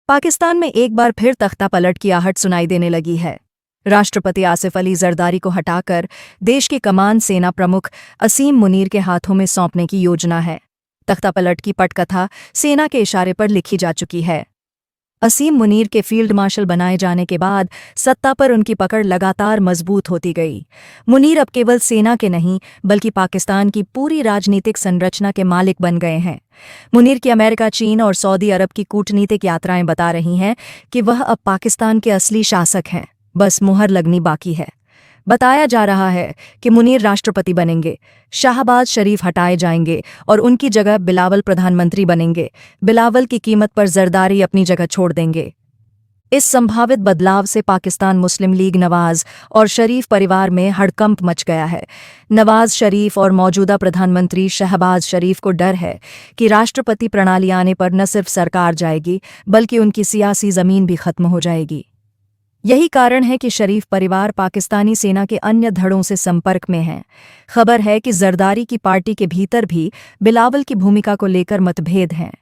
पाकिस्तान में एक बार फिर तख्तापलट की आहट सुनाई देने लगी है। राष्ट्रपति आसिफ अली जरदारी को हटाकर देश की कमान सेना प्रमुख असीम मुनीर के हाथों में सौंपने की योजना है। तख्तापलट की पटकथा सेना के इशारे पर लिखी जा चुकी है। असीम मुनीर के फील्ड मार्शल बनाए जाने के बाद सत्ता पर उनकी पकड़ लगातार मजबूत होती गई। मुनीर अब केवल सेना के नहीं बल्कि पाकिस्तान की पूरी राजनीतिक संरचना के मालिक बन गए हैं। मुनीर की अमेरिका, चीन और सऊदी अरब की कूटनीतिक यात्राएं बता रही हैं कि वह अब पाकिस्तान के असली शासक हैं, बस मुहर लगनी बाकी है। बताया जा रहा है कि मुनीर राष्ट्रपति बनेंगे, शाहबाज शरीफ हटाए जाएंगे और उनकी जगह बिलावल प्रधानमंत्री बनेंगे। बिलावल की कीमत पर जरदारी अपनी जगह छोड़ देंगे। इस संभावित बदलाव से पाकिस्तान मुस्लिम लीग नवाज और शरीफ परिवार में हड़कंप मच गया है। नवाज शरीफ और मौजूदा प्रधानमंत्री शहबाज शरीफ को डर है कि राष्ट्रपति प्रणाली आने पर न सिर्फ सरकार जाएगी बल्कि उनकी सियासी जमीन भी खत्म हो जाएगी। यही कारण है कि शरीफ परिवार पाकिस्तानी सेना के अन्य धड़ों से संपर्क में है। खबर है कि जरदारी की पार्टी के भीतर भी बिलावल की भूमिका को लेकर मतभेद हैं।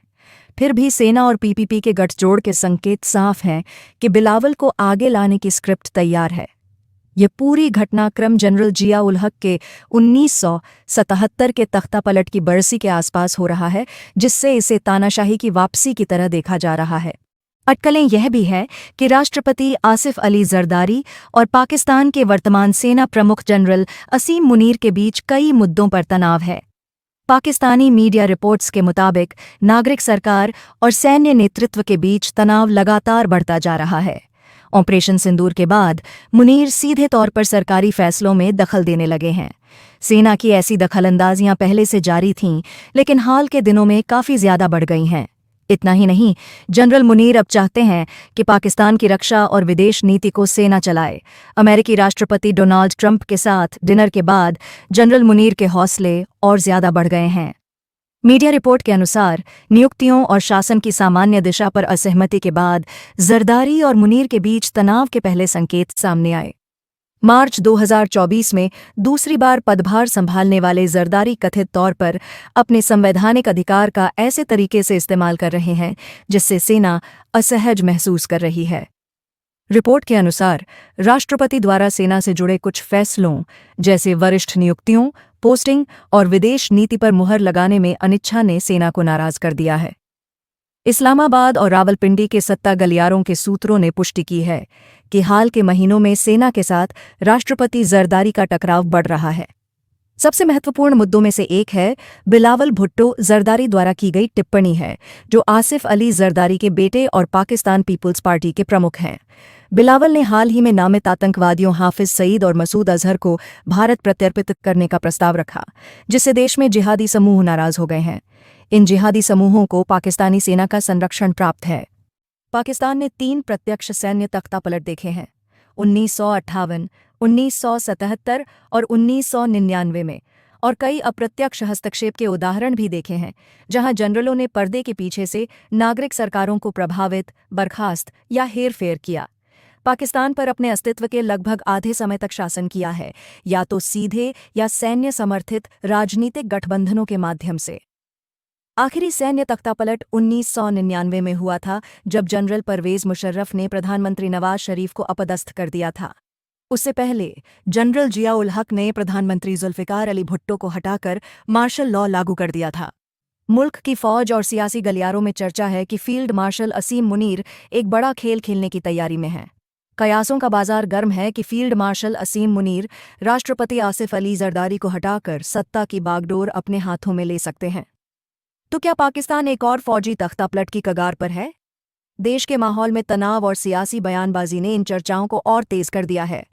फिर भी सेना और पीपीपी के गठजोड़ के संकेत साफ हैं कि बिलावल को आगे लाने की स्क्रिप्ट तैयार है। ये पूरी घटनाक्रम जनरल जिया उल हक के 1977 के तख्तापलट की बरसी के आसपास हो रहा है, जिससे इसे तानाशाही की वापसी की तरह देखा जा रहा है। अटकलें यह भी है कि राष्ट्रपति आसिफ अली जरदारी और पाकिस्तान के वर्तमान सेना प्रमुख जनरल असीम मुनीर के बीच कई मुद्दों पर तनाव है। पाकिस्तानी मीडिया रिपोर्ट्स के मुताबिक नागरिक सरकार और सैन्य नेतृत्व के बीच तनाव लगातार बढ़ता जा रहा है। ऑपरेशन सिंदूर के बाद मुनीर सीधे तौर पर सरकारी फैसलों में दखल देने लगे हैं। सेना की ऐसी दखलंदाजियां पहले से जारी थीं, लेकिन हाल के दिनों में काफ़ी ज़्यादा बढ़ गई हैं। इतना ही नहीं, जनरल मुनीर अब चाहते हैं कि पाकिस्तान की रक्षा और विदेश नीति को सेना चलाए। अमेरिकी राष्ट्रपति डोनाल्ड ट्रंप के साथ डिनर के बाद जनरल मुनीर के हौसले और ज्यादा बढ़ गए हैं। मीडिया रिपोर्ट के अनुसार नियुक्तियों और शासन की सामान्य दिशा पर असहमति के बाद जरदारी और मुनीर के बीच तनाव के पहले संकेत सामने आए। मार्च 2024 में दूसरी बार पदभार संभालने वाले जरदारी कथित तौर पर अपने संवैधानिक अधिकार का ऐसे तरीके से इस्तेमाल कर रहे हैं जिससे सेना असहज महसूस कर रही है। रिपोर्ट के अनुसार राष्ट्रपति द्वारा सेना से जुड़े कुछ फैसलों जैसे वरिष्ठ नियुक्तियों, पोस्टिंग और विदेश नीति पर मुहर लगाने में अनिच्छा ने सेना को नाराज कर दिया है। इस्लामाबाद और रावलपिंडी के सत्ता गलियारों के सूत्रों ने पुष्टि की है कि हाल के महीनों में सेना के साथ राष्ट्रपति जरदारी का टकराव बढ़ रहा है। सबसे महत्वपूर्ण मुद्दों में से एक है बिलावल भुट्टो जरदारी द्वारा की गई टिप्पणी है, जो आसिफ अली जरदारी के बेटे और पाकिस्तान पीपुल्स पार्टी के प्रमुख हैं। बिलावल ने हाल ही में नामित आतंकवादियों हाफिज सईद और मसूद अजहर को भारत प्रत्यर्पित करने का प्रस्ताव रखा, जिससे देश में जिहादी समूह नाराज हो गए हैं। इन जिहादी समूहों को पाकिस्तानी सेना का संरक्षण प्राप्त है। पाकिस्तान ने 3 प्रत्यक्ष सैन्य तख्तापलट देखे हैं, 1958, 1977 और 1999 में, और कई अप्रत्यक्ष हस्तक्षेप के उदाहरण भी देखे हैं, जहां जनरलों ने पर्दे के पीछे से नागरिक सरकारों को प्रभावित, बर्खास्त या हेरफेर किया। पाकिस्तान पर अपने अस्तित्व के लगभग आधे समय तक शासन किया है, या तो सीधे या सैन्य समर्थित राजनीतिक गठबंधनों के माध्यम से। आखिरी सैन्य तख्तापलट 1999 में हुआ था, जब जनरल परवेज मुशर्रफ ने प्रधानमंत्री नवाज शरीफ को अपदस्थ कर दिया था। उससे पहले जनरल जिया उल हक ने प्रधानमंत्री जुल्फिकार अली भुट्टो को हटाकर मार्शल लॉ लागू कर दिया था। मुल्क की फौज और सियासी गलियारों में चर्चा है कि फील्ड मार्शल असीम मुनीर एक बड़ा खेल खेलने की तैयारी में है। कयासों का बाजार गर्म है कि फील्ड मार्शल असीम मुनीर राष्ट्रपति आसिफ अली जरदारी को हटाकर सत्ता की बागडोर अपने हाथों में ले सकते हैं। तो क्या पाकिस्तान एक और फौजी तख्तापलट की कगार पर है? देश के माहौल में तनाव और सियासी बयानबाजी ने इन चर्चाओं को और तेज कर दिया है।